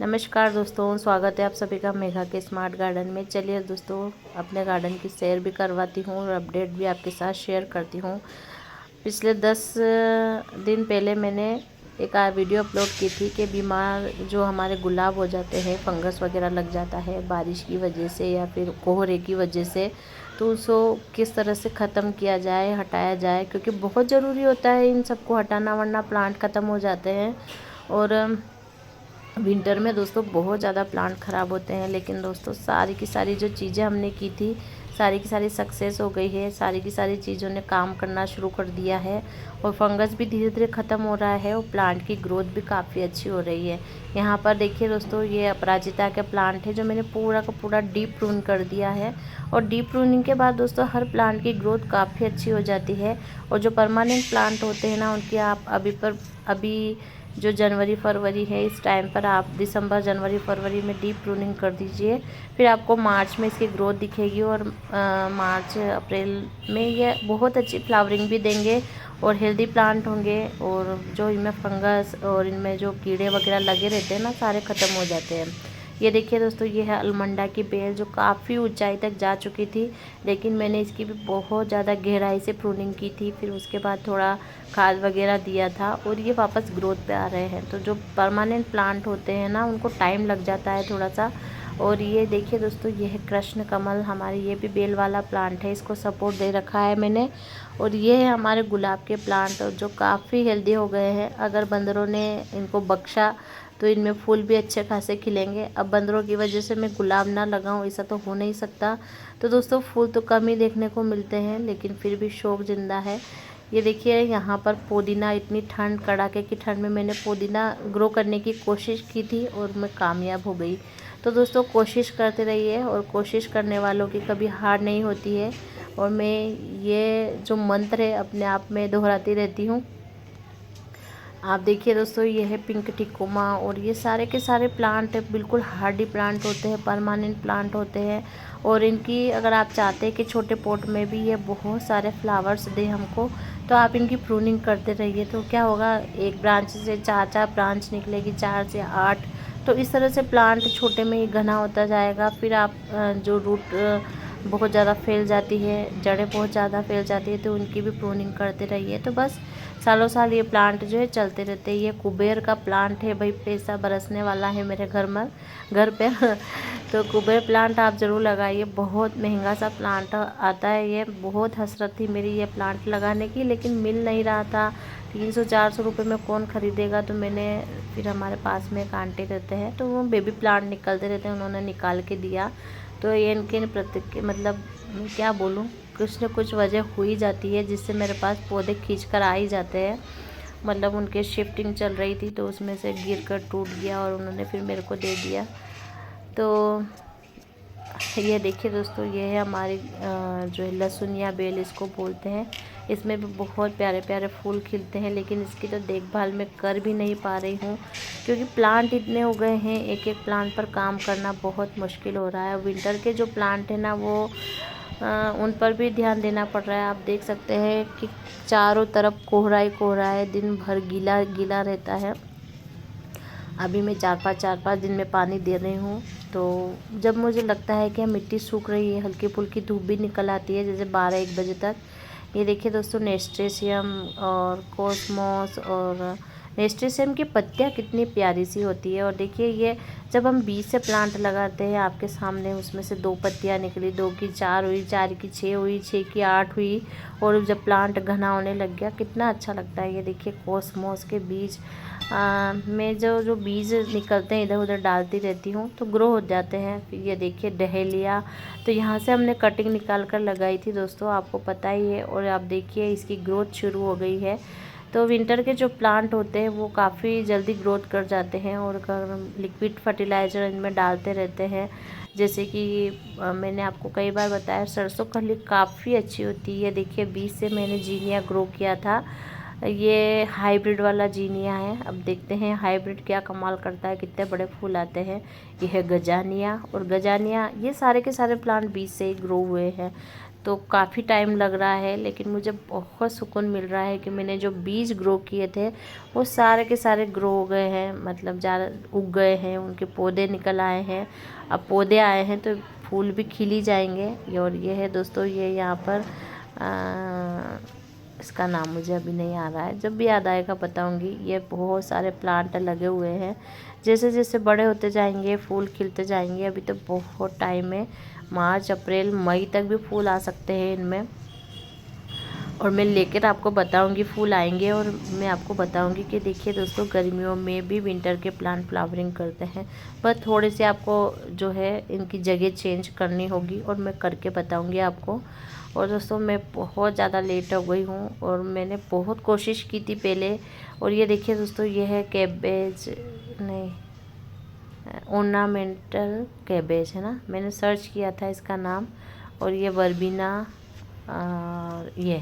नमस्कार दोस्तों, स्वागत है आप सभी का मेघा के स्मार्ट गार्डन में। चलिए दोस्तों, अपने गार्डन की सैर भी करवाती हूँ और अपडेट भी आपके साथ शेयर करती हूँ। पिछले 10 दिन पहले मैंने एक वीडियो अपलोड की थी कि बीमार जो हमारे गुलाब हो जाते हैं, फंगस वगैरह लग जाता है बारिश की वजह से या फिर कोहरे की वजह से, तो उसको किस तरह से ख़त्म किया जाए, हटाया जाए, क्योंकि बहुत ज़रूरी होता है इन सबको हटाना, वरना प्लांट ख़त्म हो जाते हैं। और विंटर में दोस्तों बहुत ज़्यादा प्लांट ख़राब होते हैं। लेकिन दोस्तों सारी की सारी जो चीज़ें हमने की थी, सारी की सारी सक्सेस हो गई है। सारी की सारी चीज़ों ने काम करना शुरू कर दिया है और फंगस भी धीरे धीरे ख़त्म हो रहा है और प्लांट की ग्रोथ भी काफ़ी अच्छी हो रही है। यहाँ पर देखिए दोस्तों, ये अपराजिता के प्लांट है जो मैंने पूरा का पूरा डीप प्रून कर दिया है। और डीप प्रूनिंग के बाद दोस्तों हर प्लांट की ग्रोथ काफ़ी अच्छी हो जाती है। और जो परमानेंट प्लांट होते हैं ना, उनकी आप अभी जो जनवरी फरवरी है, इस टाइम पर आप दिसंबर जनवरी फरवरी में डीप प्रूनिंग कर दीजिए। फिर आपको मार्च में इसकी ग्रोथ दिखेगी और मार्च अप्रैल में ये बहुत अच्छी फ्लावरिंग भी देंगे और हेल्दी प्लांट होंगे। और जो इनमें फंगस और इनमें जो कीड़े वगैरह लगे रहते हैं ना, सारे ख़त्म हो जाते हैं। ये देखिए दोस्तों, ये है अलमंडा की बेल जो काफ़ी ऊंचाई तक जा चुकी थी, लेकिन मैंने इसकी भी बहुत ज़्यादा गहराई से प्रूनिंग की थी। फिर उसके बाद थोड़ा खाद वगैरह दिया था और ये वापस ग्रोथ पे आ रहे हैं। तो जो परमानेंट प्लांट होते हैं ना, उनको टाइम लग जाता है थोड़ा सा। और ये देखिए दोस्तों, ये है कृष्ण कमल हमारे, ये भी बेल वाला प्लांट है, इसको सपोर्ट दे रखा है मैंने। और ये है हमारे गुलाब के प्लांट जो काफ़ी हेल्दी हो गए हैं। अगर बंदरों ने इनको बख्शा तो इनमें फूल भी अच्छे खासे खिलेंगे। अब बंदरों की वजह से मैं गुलाब ना लगाऊं, ऐसा तो हो नहीं सकता। तो दोस्तों फूल तो कम ही देखने को मिलते हैं, लेकिन फिर भी शौक जिंदा है। ये देखिए यहाँ पर पुदीना, इतनी ठंड, कड़ाके की ठंड में मैंने पुदीना ग्रो करने की कोशिश की थी और मैं कामयाब हो गई। तो दोस्तों कोशिश करते रहिए और कोशिश करने वालों की कभी हार नहीं होती है। और मैं ये जो मंत्र है अपने आप में दोहराती रहती हूँ। आप देखिए दोस्तों, ये है पिंक टिकोमा और ये सारे के सारे प्लांट बिल्कुल हार्डी प्लांट होते हैं, परमानेंट प्लांट होते हैं। और इनकी अगर आप चाहते हैं कि छोटे पॉट में भी ये बहुत सारे फ्लावर्स दें हमको, तो आप इनकी प्रूनिंग करते रहिए। तो क्या होगा, एक ब्रांच से चार चार ब्रांच निकलेगी, 4 से 8। तो इस तरह से प्लांट छोटे में ही घना होता जाएगा। फिर आप जो रूट बहुत ज़्यादा फैल जाती है, जड़ें बहुत ज़्यादा फैल जाती है, तो उनकी भी प्रूनिंग करते रहिए। तो बस सालों साल ये प्लांट जो है चलते रहते हैं। ये कुबेर का प्लांट है भाई, पैसा बरसने वाला है मेरे घर पे तो कुबेर प्लांट आप ज़रूर लगाइए। बहुत महंगा सा प्लांट आता है ये। बहुत हसरत थी मेरी ये प्लांट लगाने की, लेकिन मिल नहीं रहा था। 300-400 रुपये में कौन ख़रीदेगा। तो मैंने फिर हमारे पास में एक आंटी रहते हैं, तो वो बेबी प्लांट निकलते रहते हैं, उन्होंने निकाल के दिया। तो ये इनके प्रत्येक मतलब मैं क्या बोलूँ, कुछ न कुछ वजह हो ही जाती है जिससे मेरे पास पौधे खींच कर आ ही जाते हैं। मतलब उनके शिफ्टिंग चल रही थी तो उसमें से गिर कर टूट गया और उन्होंने फिर मेरे को दे दिया। तो ये देखिए दोस्तों, ये है हमारी जो है लहसुन या बेल इसको बोलते हैं। इसमें भी बहुत प्यारे प्यारे फूल खिलते हैं, लेकिन इसकी तो देखभाल मैं कर भी नहीं पा रही हूँ, क्योंकि प्लांट इतने हो गए हैं, एक एक प्लांट पर काम करना बहुत मुश्किल हो रहा है। विंटर के जो प्लांट है ना, वो उन पर भी ध्यान देना पड़ रहा है। आप देख सकते हैं कि चारों तरफ कोहरा ही कोहरा है, दिन भर गीला गीला रहता है। अभी मैं 4-5 दिन में पानी दे रही हूँ। तो जब मुझे लगता है कि मिट्टी सूख रही है, हल्की फुल्की धूप भी निकल आती है, जैसे 12-1 बजे तक। ये देखिए दोस्तों, नेस्टेशियम और कोसमोस, और नेस्टेशियम की पत्तियाँ कितनी प्यारी सी होती है। और देखिए ये जब हम बीज से प्लांट लगाते हैं, आपके सामने उसमें से 2 पत्तियाँ निकली, 2 की 4 हुई, 4 की 6 हुई, 6 की 8 हुई। और जब प्लांट घना होने लग गया, कितना अच्छा लगता है। ये देखिए कोसमोस के बीज मैं जो बीज निकलते हैं इधर उधर डालती रहती हूँ, तो ग्रो हो जाते हैं। फिर ये देखिए डहेलिया, तो यहाँ से हमने कटिंग निकाल कर लगाई थी दोस्तों, आपको पता ही है। और आप देखिए इसकी ग्रोथ शुरू हो गई है। तो विंटर के जो प्लांट होते हैं वो काफ़ी जल्दी ग्रोथ कर जाते हैं। और अगर हम लिक्विड फर्टिलाइज़र इनमें डालते रहते हैं, जैसे कि मैंने आपको कई बार बताया, सरसों खली काफ़ी अच्छी होती है। देखिए बीज से मैंने जीनिया ग्रो किया था, ये हाइब्रिड वाला जीनिया है। अब देखते हैं हाइब्रिड क्या कमाल करता है, कितने बड़े फूल आते हैं। ये है गजानिया, और गजानिया ये सारे के सारे प्लांट बीज से ही ग्रो हुए हैं। तो काफ़ी टाइम लग रहा है, लेकिन मुझे बहुत सुकून मिल रहा है कि मैंने जो बीज ग्रो किए थे वो सारे के सारे ग्रो हो गए हैं, मतलब ज़्यादा उग गए हैं, उनके पौधे निकल आए हैं। अब पौधे आए हैं तो फूल भी खिली जाएंगे। और ये है दोस्तों, ये यहाँ पर इसका नाम मुझे अभी नहीं आ रहा है, जब भी याद आएगा बताऊंगी। ये बहुत सारे प्लांट लगे हुए हैं, जैसे जैसे बड़े होते जाएंगे फूल खिलते जाएंगे। अभी तो बहुत टाइम है, मार्च अप्रैल मई तक भी फूल आ सकते हैं इनमें। और मैं लेकर आपको बताऊंगी, फूल आएंगे और मैं आपको बताऊंगी कि देखिए दोस्तों, गर्मियों में भी विंटर के प्लांट फ्लावरिंग करते हैं, पर थोड़े से आपको जो है इनकी जगह चेंज करनी होगी और मैं करके बताऊंगी आपको। और दोस्तों, मैं बहुत ज़्यादा लेट हो गई हूँ और मैंने बहुत कोशिश की थी पहले। और ये देखिए दोस्तों, ये है कैबेज, नहीं ऑर्नामेंटल कैबेज है ना, मैंने सर्च किया था इसका नाम। और ये वर्बिना, ये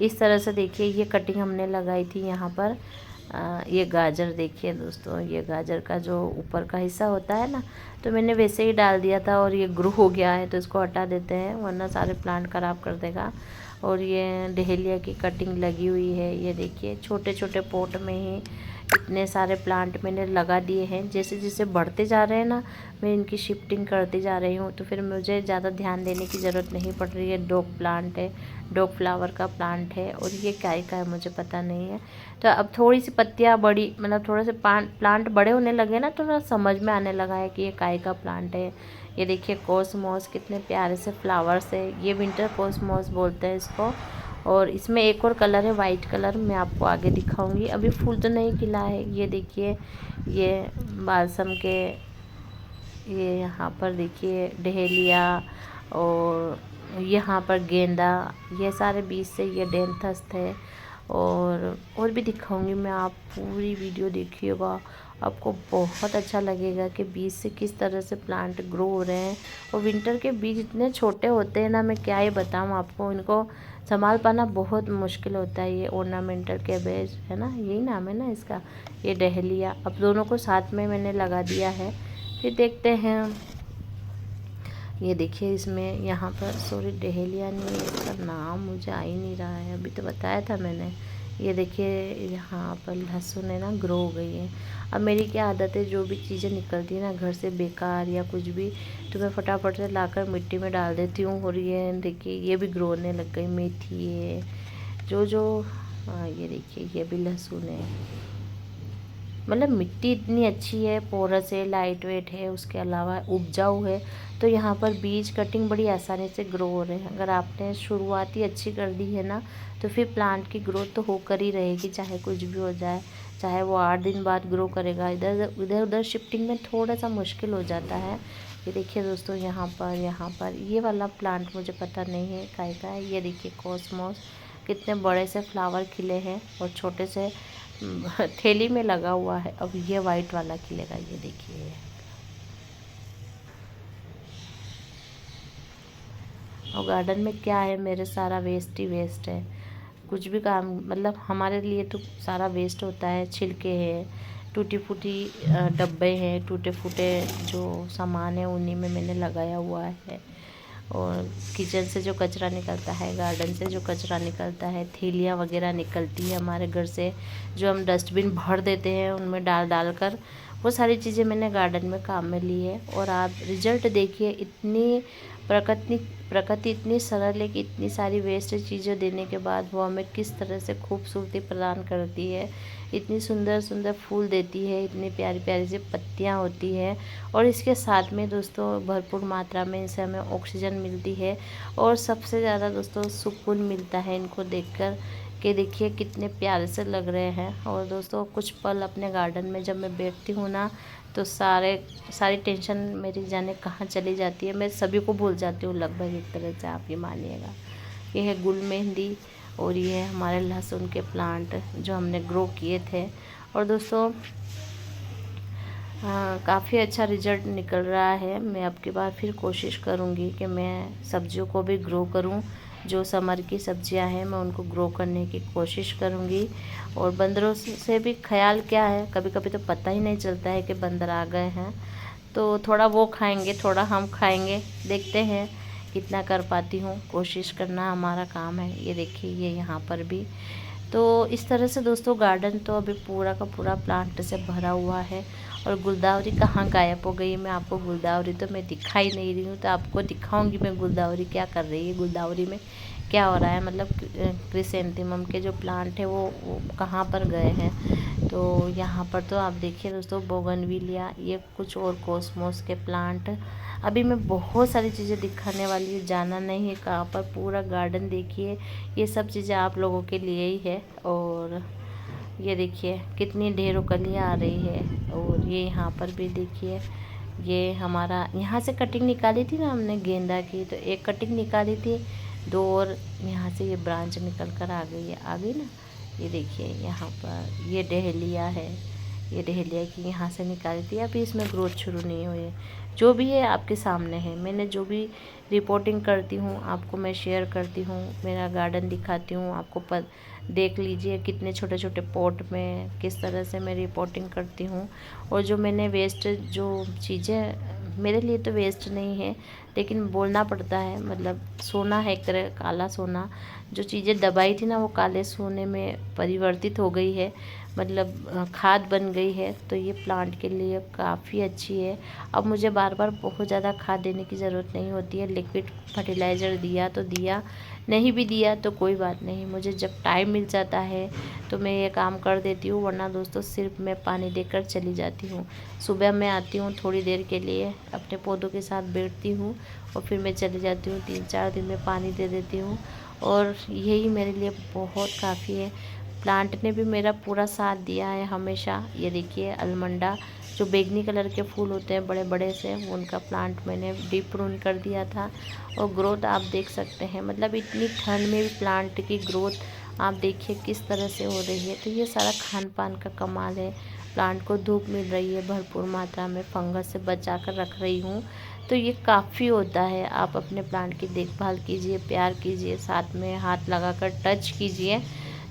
इस तरह से देखिए ये कटिंग हमने लगाई थी यहाँ पर। ये गाजर देखिए दोस्तों, ये गाजर का जो ऊपर का हिस्सा होता है ना, तो मैंने वैसे ही डाल दिया था और ये ग्रो हो गया है, तो इसको हटा देते हैं वरना सारे प्लांट ख़राब कर देगा। और ये डहेलिया की कटिंग लगी हुई है, ये देखिए छोटे छोटे पॉट में ही इतने सारे प्लांट मैंने लगा दिए हैं। जैसे जैसे बढ़ते जा रहे हैं ना, मैं इनकी शिफ्टिंग करती जा रही हूँ, तो फिर मुझे ज़्यादा ध्यान देने की ज़रूरत नहीं पड़ रही है। डॉग प्लांट है, डॉग फ्लावर का प्लांट है, और ये क्या का है मुझे पता नहीं है। तो अब थोड़ी सी पत्तियाँ बड़ी, मतलब थोड़े से प्लांट बड़े होने लगे ना, तो थोड़ा समझ में आने लगा है कि ये काय का प्लांट है। ये देखिए कॉस्मोस, कितने प्यारे से फ्लावर्स है, ये विंटर कॉस्मोस बोलते हैं इसको। और इसमें एक और कलर है वाइट कलर, मैं आपको आगे दिखाऊंगी। अभी फूल तो नहीं खिला है। ये देखिए, ये बालसम के, ये यहाँ पर देखिए डहेलिया, और यहाँ पर गेंदा, ये सारे बीज से ये डेंथस है। और भी दिखाऊंगी मैं, आप पूरी वीडियो देखिएगा, आपको बहुत अच्छा लगेगा कि बीज से किस तरह से प्लांट ग्रो हो रहे हैं। और विंटर के बीज इतने छोटे होते हैं ना, मैं क्या ही बताऊँ आपको, इनको संभाल पाना बहुत मुश्किल होता है। ये ऑर्नामेंटल कैबेज है ना, यही नाम है ना इसका। ये डहेलिया, अब दोनों को साथ में मैंने लगा दिया है। फिर देखते हैं, ये देखिए इसमें यहाँ पर, सॉरी डहेलिया नहीं, इसका नाम मुझे आ ही नहीं रहा है, अभी तो बताया था मैंने। ये देखिए यहाँ पर लहसुन है ना, ग्रो हो गई है। अब मेरी क्या आदत है, जो भी चीज़ें निकलती है ना घर से बेकार या कुछ भी, तो मैं फटाफट से लाकर मिट्टी में डाल देती हूँ। और ये देखिए ये भी ग्रो होने लग गई, मेथी है जो हाँ ये देखिए ये भी लहसुन है। मतलब मिट्टी इतनी अच्छी है, पोरस है, लाइट वेट है, उसके अलावा उपजाऊ है, तो यहाँ पर बीज कटिंग बड़ी आसानी से ग्रो हो रहे हैं। अगर आपने शुरुआत ही अच्छी कर दी है ना, तो फिर प्लांट की ग्रोथ तो होकर ही रहेगी, चाहे कुछ भी हो जाए। चाहे वो 8 दिन बाद ग्रो करेगा, इधर उधर शिफ्टिंग में थोड़ा सा मुश्किल हो जाता है। ये देखिए दोस्तों, यहाँ पर ये वाला प्लांट मुझे पता नहीं है काय का है। ये देखिए कॉस्मोस, कितने बड़े से फ्लावर खिले हैं और छोटे से थैली में लगा हुआ है। अब ये वाइट वाला खिलेगा, ये देखिए। और गार्डन में क्या है, मेरे सारा वेस्ट ही वेस्ट है, कुछ भी काम, मतलब हमारे लिए तो सारा वेस्ट होता है। छिलके हैं, टूटी फूटी डब्बे हैं, टूटे फूटे जो सामान है उन्हीं में मैंने लगाया हुआ है। और किचन से जो कचरा निकलता है, गार्डन से जो कचरा निकलता है, थैलियाँ वगैरह निकलती है हमारे घर से, जो हम डस्टबिन भर देते हैं उनमें डाल कर, वो सारी चीज़ें मैंने गार्डन में काम में ली है। और आप रिजल्ट देखिए, इतनी प्रकृति इतनी सरल है कि इतनी सारी वेस्ट चीज़ें देने के बाद वो हमें किस तरह से खूबसूरती प्रदान करती है। इतनी सुंदर सुंदर फूल देती है, इतनी प्यारी प्यारी सी पत्तियाँ होती है, और इसके साथ में दोस्तों भरपूर मात्रा में इनसे हमें ऑक्सीजन मिलती है। और सबसे ज़्यादा दोस्तों सुकून मिलता है इनको देखकर, कि देखिए कितने प्यारे से लग रहे हैं। और दोस्तों कुछ पल अपने गार्डन में जब मैं बैठती हूँ ना, तो सारी टेंशन मेरी जाने कहाँ चली जाती है, मैं सभी को भूल जाती हूँ लगभग एक तरह से, आप ये मानिएगा। ये है गुल मेहंदी, और ये है हमारे लहसुन के प्लांट जो हमने ग्रो किए थे। और दोस्तों काफ़ी अच्छा रिजल्ट निकल रहा है। मैं अब की बार फिर कोशिश करूँगी कि मैं सब्जियों को भी ग्रो करूँ, जो समर की सब्जियां हैं मैं उनको ग्रो करने की कोशिश करूँगी। और बंदरों से भी ख्याल क्या है, कभी कभी तो पता ही नहीं चलता है कि बंदर आ गए हैं, तो थोड़ा वो खाएंगे, थोड़ा हम खाएंगे, देखते हैं कितना कर पाती हूँ, कोशिश करना हमारा काम है। ये देखिए ये यहाँ पर भी। तो इस तरह से दोस्तों गार्डन तो अभी पूरा का पूरा प्लांट से भरा हुआ है। और गुलदावरी कहाँ गायब हो गई, मैं आपको गुलदावरी तो मैं दिखाई नहीं रही हूँ, तो आपको दिखाऊंगी मैं गुलदावरी क्या कर रही है, गुलदावरी में क्या हो रहा है, मतलब क्रिसेंथेमम के जो प्लांट है वो कहाँ पर गए हैं। तो यहाँ पर तो आप देखिए दोस्तों बोगनविलिया, ये कुछ और कॉस्मोस के प्लांट। अभी मैं बहुत सारी चीज़ें दिखाने वाली हूँ, जाना नहीं है कहाँ पर, पूरा गार्डन देखिए। ये सब चीज़ें आप लोगों के लिए ही है। और ये देखिए कितनी ढेरों कलियाँ आ रही है। और ये यहाँ पर भी देखिए, ये हमारा यहाँ से कटिंग निकाली थी ना हमने गेंदा की, तो एक कटिंग निकाली थी, 2 और यहाँ से ये ब्रांच निकल कर आ गई है, आ गई ना। ये देखिए यहाँ पर ये डहेलिया है, ये डहेलिया की यहाँ से निकाली थी, अभी इसमें ग्रोथ शुरू नहीं हुई है। जो भी है आपके सामने है, मैंने जो भी रिपोर्टिंग करती हूँ आपको मैं शेयर करती हूँ, मेरा गार्डन दिखाती हूँ आपको। देख लीजिए कितने छोटे छोटे पॉट में किस तरह से मैं रिपोर्टिंग करती हूँ। और जो मैंने वेस्ट जो चीज़ें, मेरे लिए तो वेस्ट नहीं है लेकिन बोलना पड़ता है, मतलब सोना है एक तरह काला सोना। जो चीज़ें दबाई थी ना वो काले सोने में परिवर्तित हो गई है, मतलब खाद बन गई है। तो ये प्लांट के लिए काफ़ी अच्छी है। अब मुझे बार बार बहुत ज़्यादा खाद देने की ज़रूरत नहीं होती है। लिक्विड फर्टिलाइज़र दिया तो दिया, नहीं भी दिया तो कोई बात नहीं, मुझे जब टाइम मिल जाता है तो मैं ये काम कर देती हूँ। वरना दोस्तों सिर्फ मैं पानी देकर चली जाती हूँ। सुबह मैं आती हूँ थोड़ी देर के लिए, अपने पौधों के साथ बैठती हूँ और फिर मैं चली जाती हूँ। 3-4 दिन में पानी दे देती हूँ और यही मेरे लिए बहुत काफ़ी है। प्लांट ने भी मेरा पूरा साथ दिया है हमेशा। ये देखिए अलमंडा, जो बैगनी कलर के फूल होते हैं बड़े बड़े से, उनका प्लांट मैंने डीप प्रून कर दिया था और ग्रोथ आप देख सकते हैं। मतलब इतनी ठंड में भी प्लांट की ग्रोथ आप देखिए किस तरह से हो रही है। तो ये सारा खान पान का कमाल है। प्लांट को धूप मिल रही है भरपूर मात्रा में, फंगस से बचा कर रख रही हूँ, तो ये काफ़ी होता है। आप अपने प्लांट की देखभाल कीजिए, प्यार कीजिए, साथ में हाथ लगाकर टच कीजिए,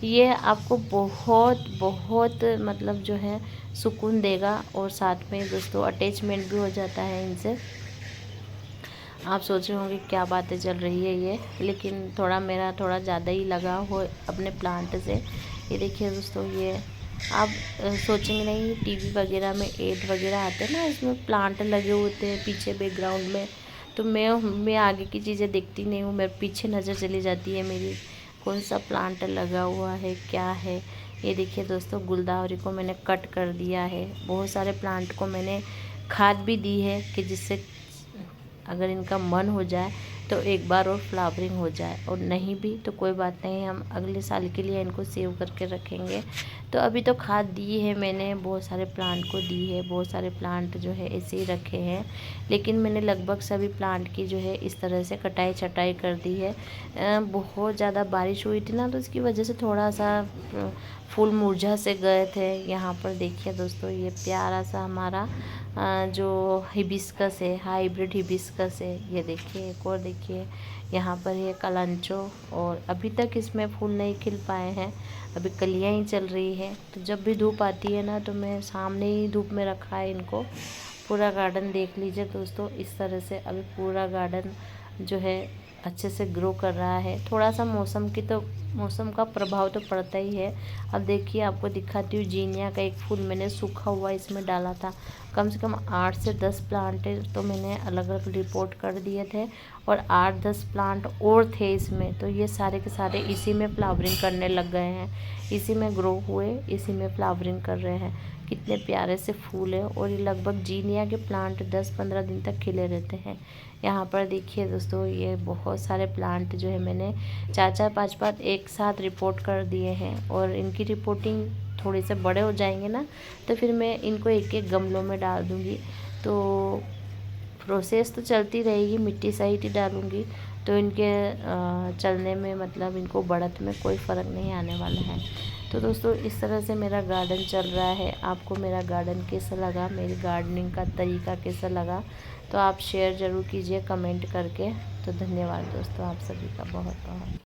ये आपको बहुत बहुत मतलब जो है सुकून देगा। और साथ में दोस्तों अटैचमेंट भी हो जाता है इनसे। आप सोच रहे होंगे क्या बातें चल रही है ये, लेकिन मेरा थोड़ा ज़्यादा ही लगाव हो अपने प्लांट से। ये देखिए दोस्तों, ये आप सोचेंगे नहीं, टीवी वगैरह में एड वगैरह आते हैं ना, इसमें प्लांट लगे होते हैं पीछे बैकग्राउंड में। तो मैं आगे की चीज़ें देखती नहीं हूँ, मेरे पीछे नज़र चली जाती है मेरी, कौन सा प्लांट लगा हुआ है क्या है। ये देखिए दोस्तों गुलदावरी को मैंने कट कर दिया है। बहुत सारे प्लांट को मैंने खाद भी दी है कि जिससे अगर इनका मन हो जाए तो एक बार और फ्लावरिंग हो जाए, और नहीं भी तो कोई बात नहीं, हम अगले साल के लिए इनको सेव करके रखेंगे। तो अभी तो खाद दी है मैंने, बहुत सारे प्लांट को दी है, बहुत सारे प्लांट जो है ऐसे ही रखे हैं। लेकिन मैंने लगभग सभी प्लांट की जो है इस तरह से कटाई छटाई कर दी है। बहुत ज़्यादा बारिश हुई थी ना, तो इसकी वजह से थोड़ा सा फूल मुरझा से गए थे। यहाँ पर देखिए दोस्तों, ये प्यारा सा हमारा जो हिबिस्कस है, हाइब्रिड हिबिस्कस है। ये देखिए एक और देखिए, यहाँ पर ये कलांचो, और अभी तक इसमें फूल नहीं खिल पाए हैं, अभी कलियाँ ही चल रही है। तो जब भी धूप आती है ना, तो मैं सामने ही धूप में रखा है इनको। पूरा गार्डन देख लीजिए दोस्तों, इस तरह से अभी पूरा गार्डन जो है अच्छे से ग्रो कर रहा है। थोड़ा सा मौसम का प्रभाव तो पड़ता ही है। अब देखिए आपको दिखाती हूँ, जीनिया का एक फूल मैंने सूखा हुआ इसमें डाला था। कम से कम 8 से 10 प्लांट तो मैंने अलग अलग रिपोर्ट कर दिए थे, और 8-10 प्लांट और थे इसमें। तो ये सारे के सारे इसी में फ्लावरिंग करने लग गए हैं, इसी में ग्रो हुए, इसी में फ्लावरिंग कर रहे हैं। कितने प्यारे से फूल है। और ये लगभग जीनिया के प्लांट 10-15 दिन तक खिले रहते हैं। यहाँ पर देखिए दोस्तों, ये बहुत सारे प्लांट जो है मैंने 4-4 5-5 एक साथ रिपोर्ट कर दिए हैं। और इनकी रिपोर्टिंग थोड़े से बड़े हो जाएंगे ना, तो फिर मैं इनको एक एक गमलों में डाल दूँगी। तो प्रोसेस तो चलती रहेगी, मिट्टी सहित ही डालूँगी, तो इनके चलने में, मतलब इनको बढ़त में कोई फ़र्क नहीं आने वाला है। तो दोस्तों इस तरह से मेरा गार्डन चल रहा है। आपको मेरा गार्डन कैसा लगा, मेरी गार्डनिंग का तरीका कैसा लगा, तो आप शेयर ज़रूर कीजिए कमेंट करके। तो धन्यवाद दोस्तों, आप सभी का बहुत बहुत।